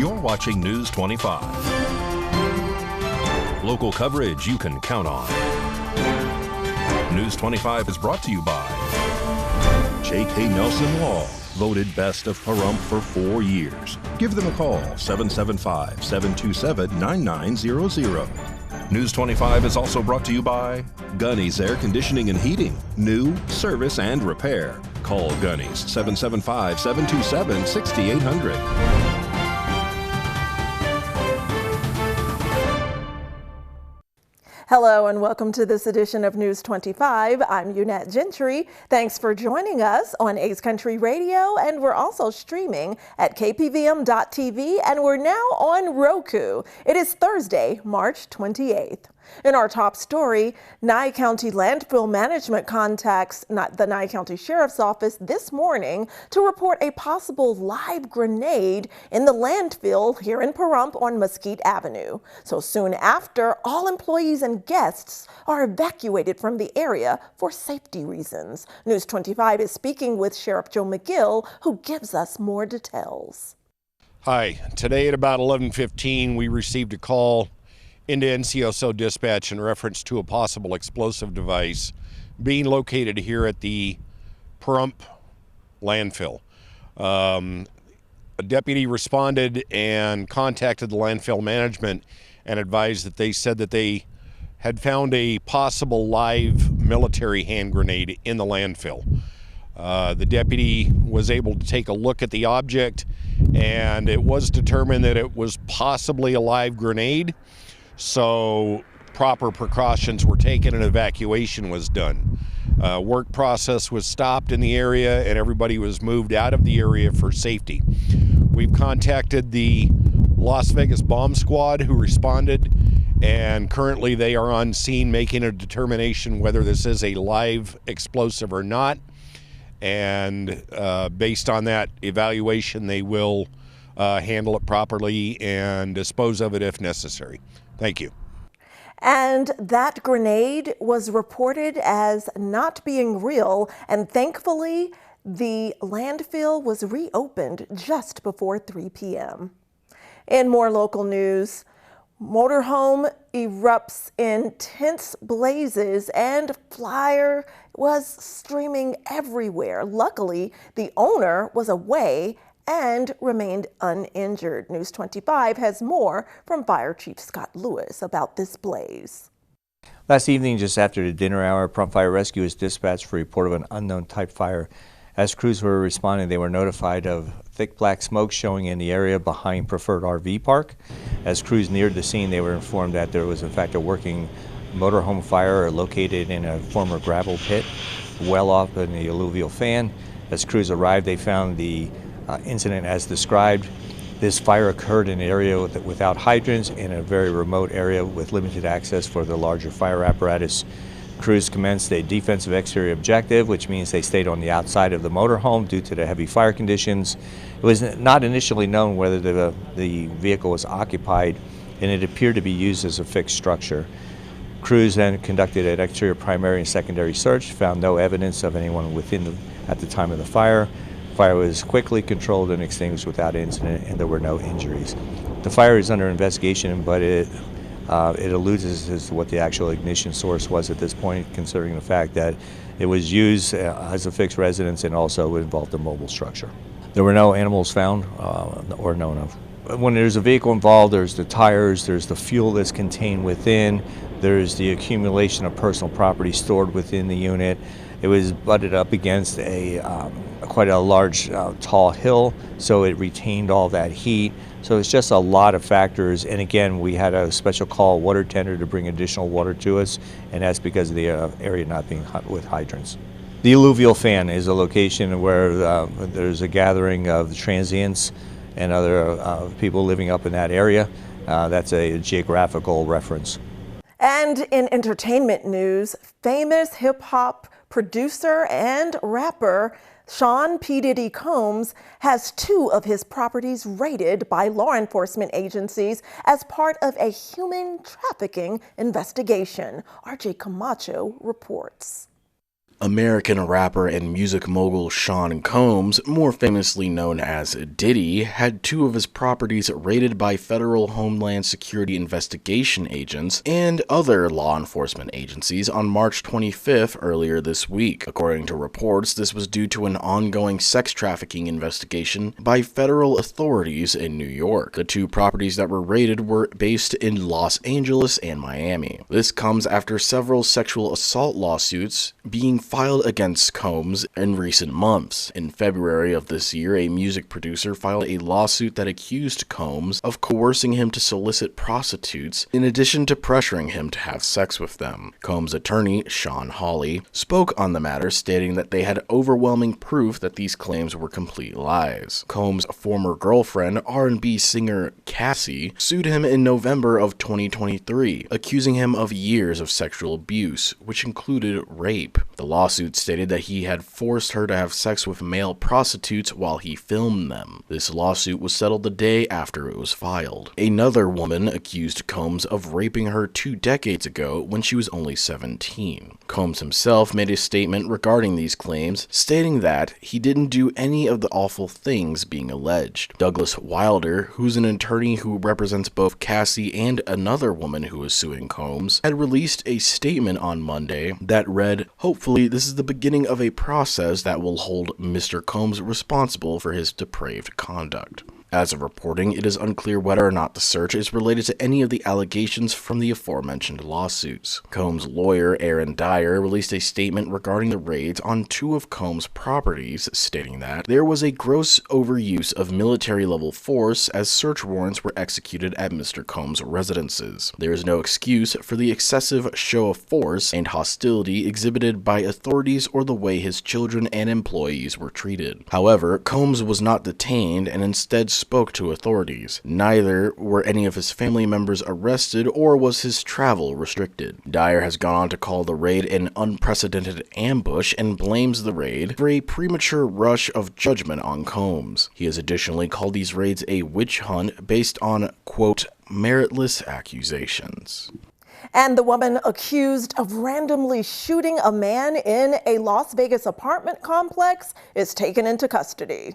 You're watching News 25. Local coverage you can count on. News 25 is brought to you by J.K. Nelson Law, voted best of Pahrump for 4 years. Give them a call, 775-727-9900. News 25 is also brought to you by Gunny's Air Conditioning and Heating. New, service, and repair. Call Gunny's, 775-727-6800. Hello and welcome to this edition of News 25. I'm Unette Gentry. Thanks for joining us on A's Country Radio, and we're also streaming at KPVM.TV, and we're now on Roku. It is Thursday, March 28th. In our top story, Nye County Landfill Management contacts the Nye County Sheriff's Office this morning to report a possible live grenade in the landfill here in Pahrump on Mesquite Avenue. So soon after, all employees and guests are evacuated from the area for safety reasons. News 25 is speaking with Sheriff Joe McGill, who gives us more details. Hi, today at about 11:15, we received a call into NCSO dispatch in reference to a possible explosive device being located here at the Pahrump landfill. A deputy responded and contacted the landfill management and advised that they said that they had found a possible live military hand grenade in the landfill. The deputy was able to take a look at the object, and it was determined that it was possibly a live grenade. So proper precautions were taken and evacuation was done. Work process was stopped in the area and everybody was moved out of the area for safety. We've contacted the Las Vegas bomb squad who responded, and currently they are on scene making a determination whether this is a live explosive or not. And based on that evaluation, they will handle it properly and dispose of it if necessary. Thank you. And that grenade was reported as not being real, and thankfully the landfill was reopened just before 3 p.m. In more local news, motorhome erupts in intense blazes and fire was streaming everywhere. Luckily, the owner was away and remained uninjured. News 25 has more from Fire Chief Scott Lewis about this blaze. Last evening, just after the dinner hour, Pahrump Fire Rescue was dispatched for a report of an unknown type fire. As crews were responding, they were notified of thick black smoke showing in the area behind Preferred RV Park. As crews neared the scene, they were informed that there was in fact a working motorhome fire located in a former gravel pit well off in the alluvial fan. As crews arrived, they found the incident as described. This fire occurred in an area without hydrants in a very remote area with limited access for the larger fire apparatus. Crews commenced a defensive exterior objective, which means they stayed on the outside of the motorhome due to the heavy fire conditions. It was not initially known whether the vehicle was occupied, and it appeared to be used as a fixed structure. Crews then conducted an exterior primary and secondary search, found no evidence of anyone at the time of the fire. Fire was quickly controlled and extinguished without incident, and there were no injuries. The fire is under investigation, but it eludes us as to what the actual ignition source was at this point, considering the fact that it was used as a fixed residence and also involved a mobile structure. There were no animals found or known of. When there's a vehicle involved, there's the tires, there's the fuel that's contained within, there's the accumulation of personal property stored within the unit. It was butted up against quite a large, tall hill, so it retained all that heat. So it's just a lot of factors. And again, we had a special call water tender to bring additional water to us, and that's because of the area not being with hydrants. The alluvial fan is a location where there's a gathering of transients and other people living up in that area. That's a geographical reference. And in entertainment news, famous hip-hop producer and rapper Sean P. Diddy Combs has 2 of his properties raided by law enforcement agencies as part of a human trafficking investigation. RJ Camacho reports. American rapper and music mogul Sean Combs, more famously known as Diddy, had two of his properties raided by federal Homeland Security investigation agents and other law enforcement agencies on March 25th earlier this week. According to reports, this was due to an ongoing sex trafficking investigation by federal authorities in New York. The two properties that were raided were based in Los Angeles and Miami. This comes after several sexual assault lawsuits being filed against Combs in recent months. In February of this year, a music producer filed a lawsuit that accused Combs of coercing him to solicit prostitutes in addition to pressuring him to have sex with them. Combs' attorney, Sean Hawley, spoke on the matter, stating that they had overwhelming proof that these claims were complete lies. Combs' former girlfriend, R&B singer Cassie, sued him in November of 2023, accusing him of years of sexual abuse, which included rape. The lawsuit stated that he had forced her to have sex with male prostitutes while he filmed them. This lawsuit was settled the day after it was filed. Another woman accused Combs of raping her 2 decades ago when she was only 17. Combs himself made a statement regarding these claims, stating that he didn't do any of the awful things being alleged. Douglas Wilder, who's an attorney who represents both Cassie and another woman who is suing Combs, had released a statement on Monday that read, "Hopefully this is the beginning of a process that will hold Mr. Combs responsible for his depraved conduct." As of reporting, it is unclear whether or not the search is related to any of the allegations from the aforementioned lawsuits. Combs' lawyer, Aaron Dyer, released a statement regarding the raids on 2 of Combs' properties, stating that there was a gross overuse of military-level force as search warrants were executed at Mr. Combs' residences. There is no excuse for the excessive show of force and hostility exhibited by authorities or the way his children and employees were treated. However, Combs was not detained and instead spoke to authorities. Neither were any of his family members arrested or was his travel restricted. Dyer has gone on to call the raid an unprecedented ambush and blames the raid for a premature rush of judgment on Combs. He has additionally called these raids a witch hunt based on, quote, meritless accusations. And the woman accused of randomly shooting a man in a Las Vegas apartment complex is taken into custody.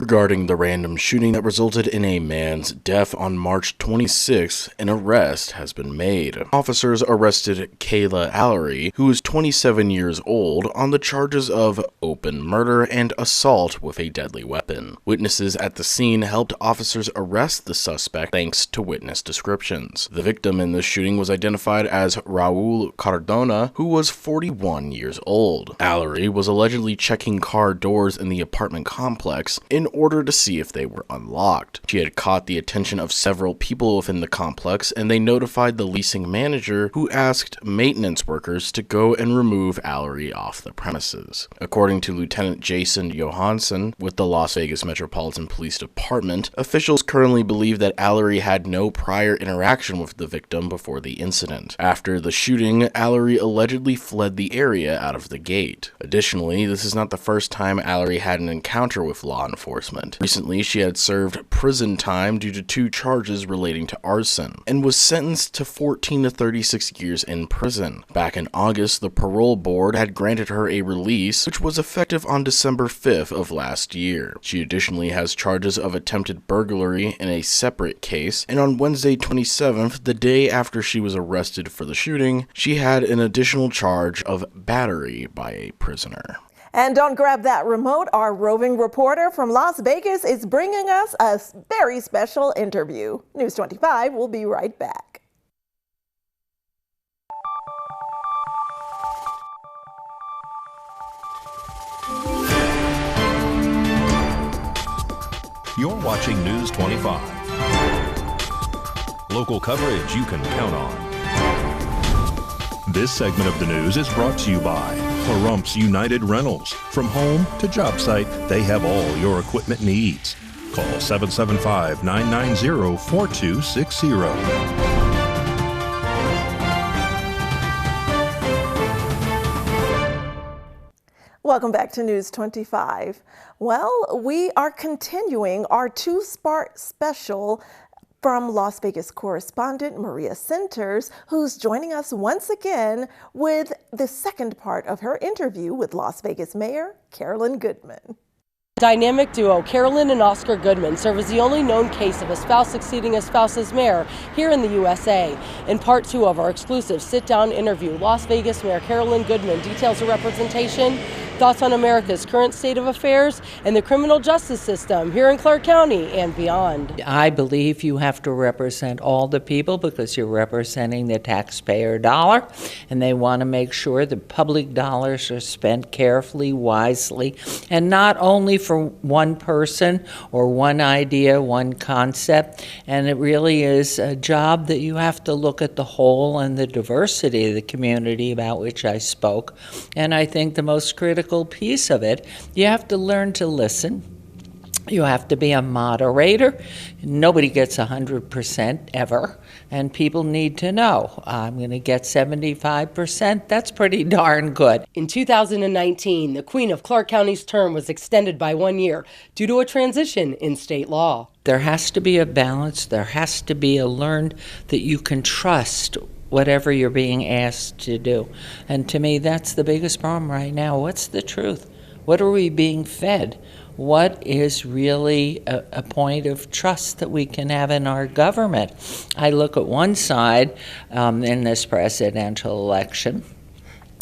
Regarding the random shooting that resulted in a man's death on March 26th, an arrest has been made. Officers arrested Kayla Allery, who is 27 years old, on the charges of open murder and assault with a deadly weapon. Witnesses at the scene helped officers arrest the suspect thanks to witness descriptions. The victim in this shooting was identified as Raul Cardona, who was 41 years old. Allery was allegedly checking car doors in the apartment complex in order to see if they were unlocked. She had caught the attention of several people within the complex, and they notified the leasing manager, who asked maintenance workers to go and remove Allery off the premises. According to Lieutenant Jason Johansson with the Las Vegas Metropolitan Police Department, officials currently believe that Allery had no prior interaction with the victim before the incident. After the shooting, Allery allegedly fled the area out of the gate. Additionally, this is not the first time Allery had an encounter with law enforcement. Recently, she had served prison time due to 2 charges relating to arson and was sentenced to 14 to 36 years in prison. Back in August, the parole board had granted her a release, which was effective on December 5th of last year. She additionally has charges of attempted burglary in a separate case, and on Wednesday 27th, the day after she was arrested for the shooting, she had an additional charge of battery by a prisoner. And don't grab that remote. Our roving reporter from Las Vegas is bringing us a very special interview. News 25 will be right back. You're watching News 25. Local coverage you can count on. This segment of the news is brought to you by Pahrump's United Rentals. From home to job site, they have all your equipment needs. Call 775-990-4260. Welcome back to News 25. Well, we are continuing our 2-part special from Las Vegas correspondent Maria Centers, who's joining us once again with the second part of her interview with Las Vegas Mayor Carolyn Goodman. Dynamic duo Carolyn and Oscar Goodman serve as the only known case of a spouse succeeding a spouse as mayor here in the USA. In part 2 of our exclusive sit-down interview, Las Vegas Mayor Carolyn Goodman details her representation, thoughts on America's current state of affairs, and the criminal justice system here in Clark County and beyond. I believe you have to represent all the people because you're representing the taxpayer dollar, and they want to make sure the public dollars are spent carefully, wisely, and not only for one person or one idea, one concept. And it really is a job that you have to look at the whole and the diversity of the community about which I spoke. And I think the most critical piece of it, you have to learn to listen. You have to be a moderator. Nobody gets 100% ever, and people need to know, I'm going to get 75%. That's pretty darn good. In 2019, the Queen of Clark County's term was extended by 1 year due to a transition in state law. There has to be a balance. There has to be a learn that you can trust whatever you're being asked to do. And to me, that's the biggest problem right now. What's the truth? What are we being fed? What is really a point of trust that we can have in our government? I look at one side in this presidential election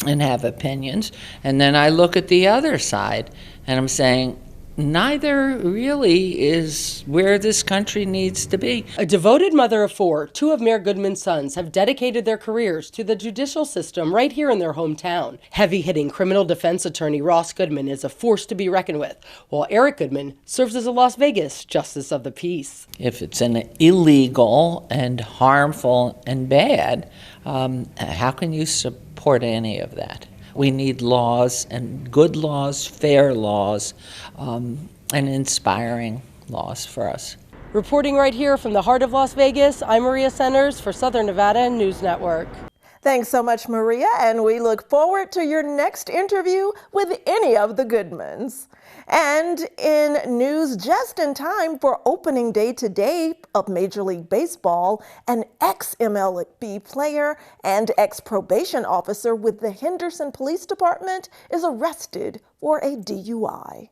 and have opinions, and then I look at the other side and I'm saying, neither really is where this country needs to be. A devoted mother of 4, 2 of Mayor Goodman's sons have dedicated their careers to the judicial system right here in their hometown. Heavy-hitting criminal defense attorney Ross Goodman is a force to be reckoned with, while Eric Goodman serves as a Las Vegas Justice of the Peace. If it's an illegal and harmful and bad, how can you support any of that? We need laws, and good laws, fair laws, and inspiring laws for us. Reporting right here from the heart of Las Vegas, I'm Maria Centers for Southern Nevada News Network. Thanks so much, Maria, and we look forward to your next interview with any of the Goodmans. And in news just in time for opening day today of Major League Baseball, an ex-MLB player and ex-probation officer with the Henderson Police Department is arrested for a DUI.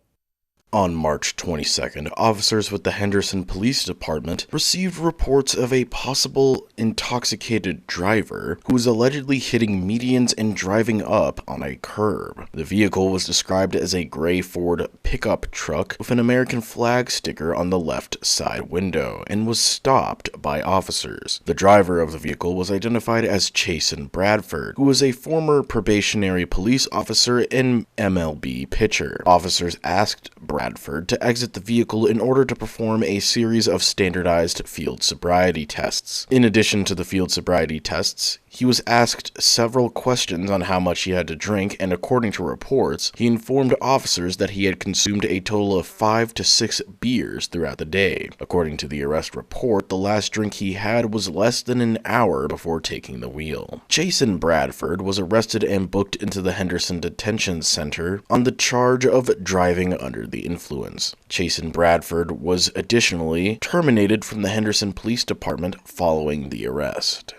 On March 22nd, officers with the Henderson Police Department received reports of a possible intoxicated driver who was allegedly hitting medians and driving up on a curb. The vehicle was described as a gray Ford pickup truck with an American flag sticker on the left side window and was stopped by officers. The driver of the vehicle was identified as Chasen Bradford, who was a former probationary police officer and MLB pitcher. Officers asked Bradford to exit the vehicle in order to perform a series of standardized field sobriety tests. In addition to the field sobriety tests, he was asked several questions on how much he had to drink, and according to reports, he informed officers that he had consumed a total of 5 to 6 beers throughout the day. According to the arrest report, the last drink he had was less than an hour before taking the wheel. Chasen Bradford was arrested and booked into the Henderson Detention Center on the charge of driving under the influence. Chasen Bradford was additionally terminated from the Henderson Police Department following the arrest.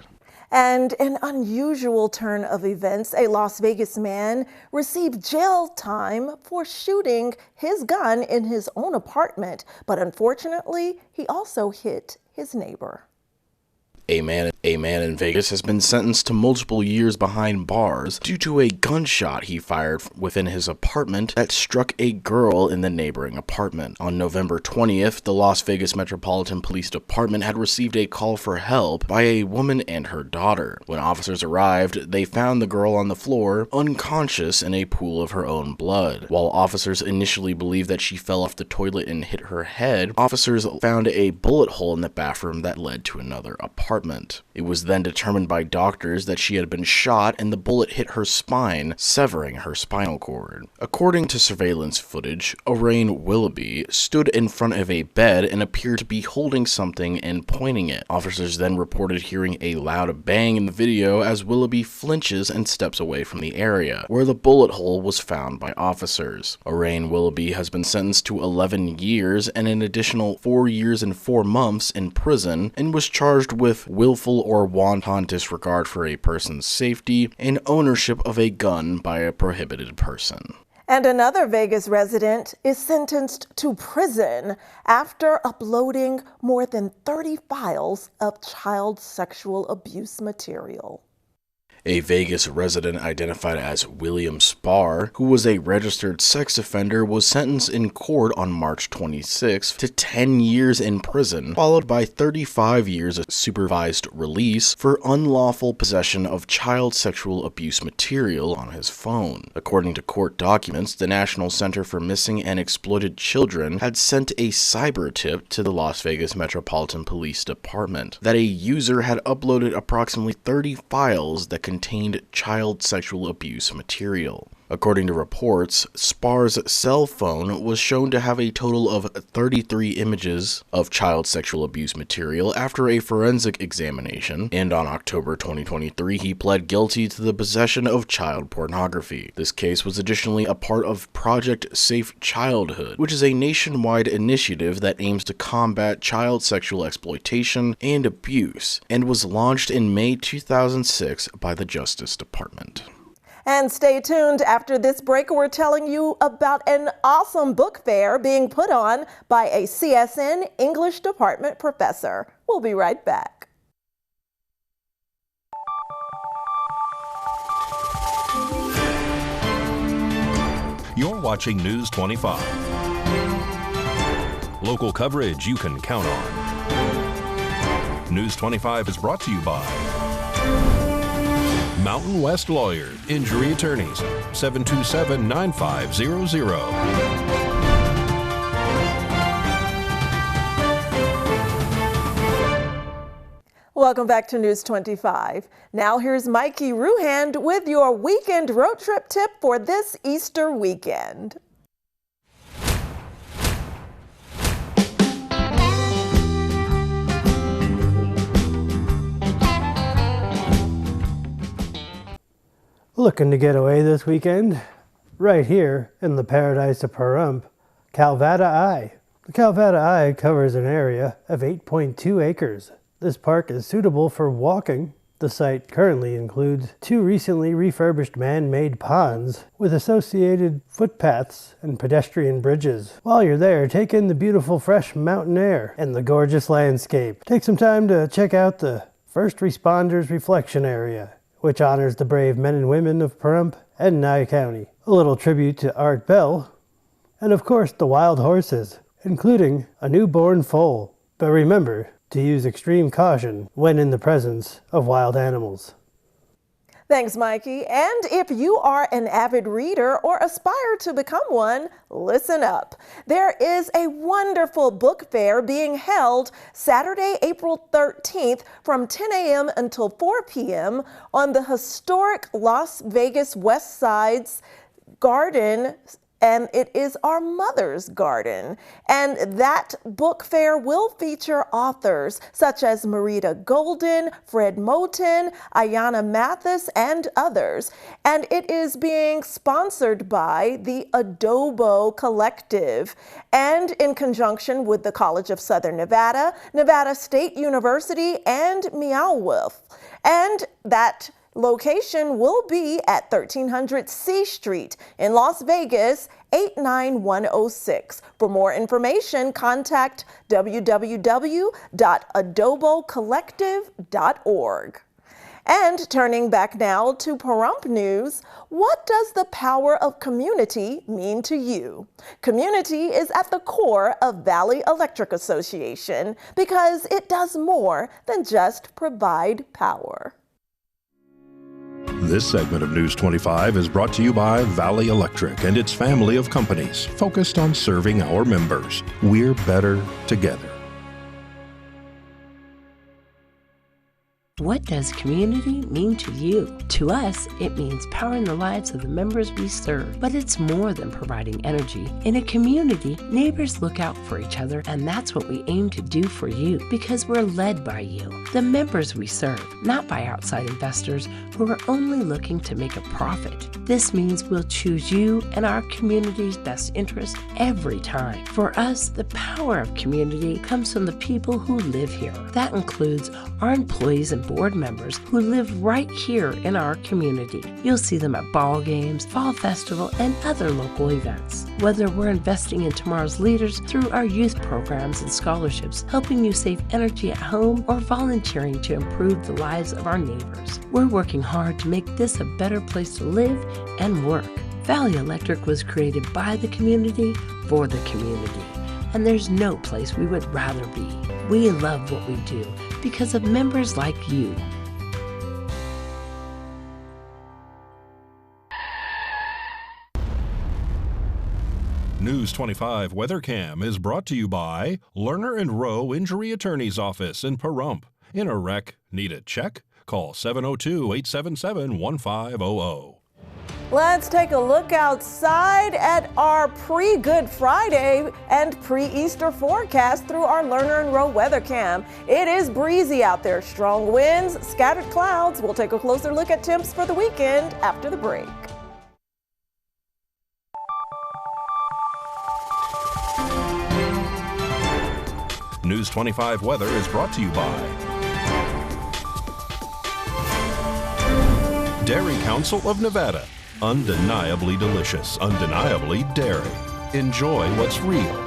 And an unusual turn of events, a Las Vegas man received jail time for shooting his gun in his own apartment, but unfortunately, he also hit his neighbor. A man in Vegas has been sentenced to multiple years behind bars due to a gunshot he fired within his apartment that struck a girl in the neighboring apartment. On November 20th, the Las Vegas Metropolitan Police Department had received a call for help by a woman and her daughter. When officers arrived, they found the girl on the floor, unconscious in a pool of her own blood. While officers initially believed that she fell off the toilet and hit her head, officers found a bullet hole in the bathroom that led to another apartment. apartment. It was then determined by doctors that she had been shot and the bullet hit her spine, severing her spinal cord. According to surveillance footage, Orain Willoughby stood in front of a bed and appeared to be holding something and pointing it. Officers then reported hearing a loud bang in the video as Willoughby flinches and steps away from the area, where the bullet hole was found by officers. Orain Willoughby has been sentenced to 11 years and an additional 4 years and 4 months in prison, and was charged with willful or wanton disregard for a person's safety and ownership of a gun by a prohibited person. And another Vegas resident is sentenced to prison after uploading more than 30 files of child sexual abuse material. A Vegas resident identified as William Spar, who was a registered sex offender, was sentenced in court on March 26 to 10 years in prison, followed by 35 years of supervised release for unlawful possession of child sexual abuse material on his phone. According to court documents, the National Center for Missing and Exploited Children had sent a cyber tip to the Las Vegas Metropolitan Police Department that a user had uploaded approximately 30 files that contained child sexual abuse material. According to reports, Spar's cell phone was shown to have a total of 33 images of child sexual abuse material after a forensic examination, and on October 2023 he pled guilty to the possession of child pornography. This case was additionally a part of Project Safe Childhood, which is a nationwide initiative that aims to combat child sexual exploitation and abuse, and was launched in May 2006 by the Justice Department. And stay tuned. After this break, we're telling you about an awesome book fair being put on by a CSN English department professor. We'll be right back. You're watching News 25. Local coverage you can count on. News 25 is brought to you by Mountain West Lawyer, Injury Attorneys, 727-9500. Welcome back to News 25. Now here's Mikey Ruhand with your weekend road trip tip for this Easter weekend. Looking to get away this weekend? Right here in the paradise of Pahrump, Calvada Eye. The Calvada Eye covers an area of 8.2 acres. This park is suitable for walking. The site currently includes 2 recently refurbished man-made ponds with associated footpaths and pedestrian bridges. While you're there, take in the beautiful fresh mountain air and the gorgeous landscape. Take some time to check out the First Responders Reflection Area, which honors the brave men and women of Pahrump and Nye County. A little tribute to Art Bell, and of course the wild horses, including a newborn foal. But remember to use extreme caution when in the presence of wild animals. Thanks, Mikey. And if you are an avid reader or aspire to become one, listen up. There is a wonderful book fair being held Saturday, April 13th from 10 a.m. until 4 p.m. on the historic Las Vegas West Side's garden, and it is our mother's garden. And that book fair will feature authors such as Marita Golden, Fred Moten, Ayanna Mathis, and others. And it is being sponsored by the Adobo Collective and in conjunction with the College of Southern Nevada, Nevada State University, and Meow Wolf. And that location will be at 1300 C Street in Las Vegas, 89106. For more information, contact www.adobocollective.org. And turning back now to Pahrump news, what does the power of community mean to you? Community is at the core of Valley Electric Association because it does more than just provide power. This segment of News 25 is brought to you by Valley Electric and its family of companies focused on serving our members. We're better together. What does community mean to you? To us, it means powering the lives of the members we serve. But it's more than providing energy. In a community, neighbors look out for each other, and that's what we aim to do for you because we're led by you, the members we serve, not by outside investors who are only looking to make a profit. This means we'll choose you and our community's best interest every time. For us, the power of community comes from the people who live here. That includes our employees and board members who live right here in our community. You'll see them at ball games, fall festival, and other local events. Whether we're investing in tomorrow's leaders through our youth programs and scholarships, helping you save energy at home, or volunteering to improve the lives of our neighbors, we're working hard to make this a better place to live and work. Valley Electric was created by the community for the community, and there's no place we would rather be. We love what we do because of members like you. News 25 Weather Cam is brought to you by Lerner and Rowe Injury Attorney's Office in Pahrump. In a wreck, need a check? Call 702-877-1500. Let's take a look outside at our pre-Good Friday and pre-Easter forecast through our Lerner and Rowe weather cam. It is breezy out there, strong winds, scattered clouds. We'll take a closer look at temps for the weekend after the break. News 25 weather is brought to you by Dairy Council of Nevada. Undeniably delicious, undeniably dairy. Enjoy what's real.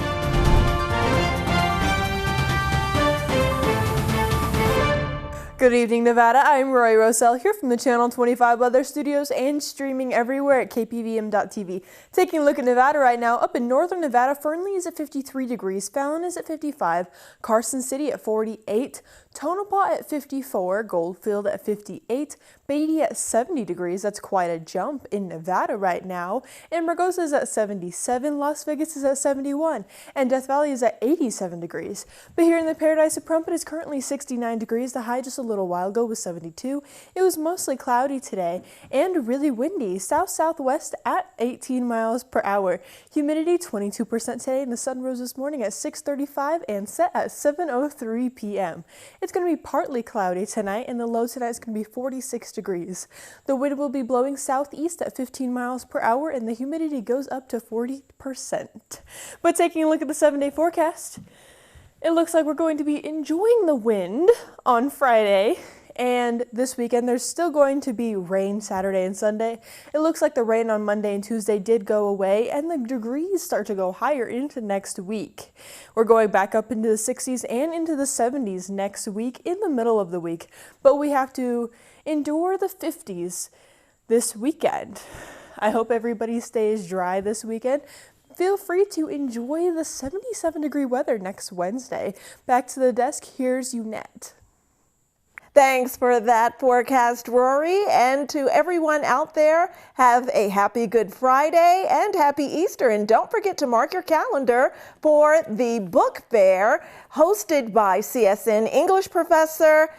Good evening, Nevada. I'm Roy Rosell here from the Channel 25 Weather Studios and streaming everywhere at KPVM.TV. Taking a look at Nevada right now, up in northern Nevada, Fernley is at 53 degrees, Fallon is at 55, Carson City at 48, Tonopah at 54, Goldfield at 58, Beatty at 70 degrees. That's quite a jump in Nevada right now. And Margosa is at 77, Las Vegas is at 71, and Death Valley is at 87 degrees. But here in the Paradise of Pahrump, it is currently 69 degrees. The high just a little while ago was 72. It was mostly cloudy today and really windy, south-southwest at 18 miles per hour. Humidity 22% today, and the sun rose this morning at 6:35 and set at 7:03 p.m. It's going to be partly cloudy tonight, and the low tonight is going to be 46 degrees. The wind will be blowing southeast at 15 miles per hour, and the humidity goes up to 40%. But taking a look at the 7-day forecast, it looks like we're going to be enjoying the wind on Friday. And this weekend, there's still going to be rain Saturday and Sunday. It looks like the rain on Monday and Tuesday did go away, and the degrees start to go higher into next week. We're going back up into the 60s and into the 70s next week in the middle of the week. But we have to endure the 50s this weekend. I hope everybody stays dry this weekend. Feel free to enjoy the 77-degree weather next Wednesday. Back to the desk, here's Unette. Thanks for that forecast, Rory. And to everyone out there, have a happy Good Friday and happy Easter. And don't forget to mark your calendar for the book fair hosted by CSN English professor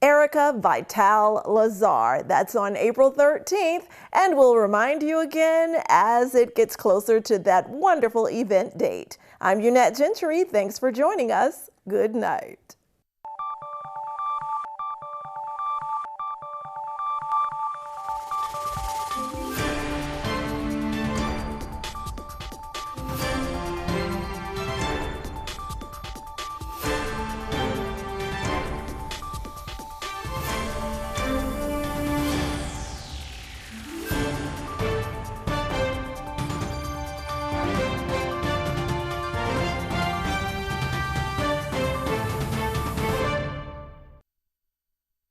Erica Vital-Lazar. That's on April 13th, and we'll remind you again as it gets closer to that wonderful event date. I'm Unette Gentry. Thanks for joining us. Good night.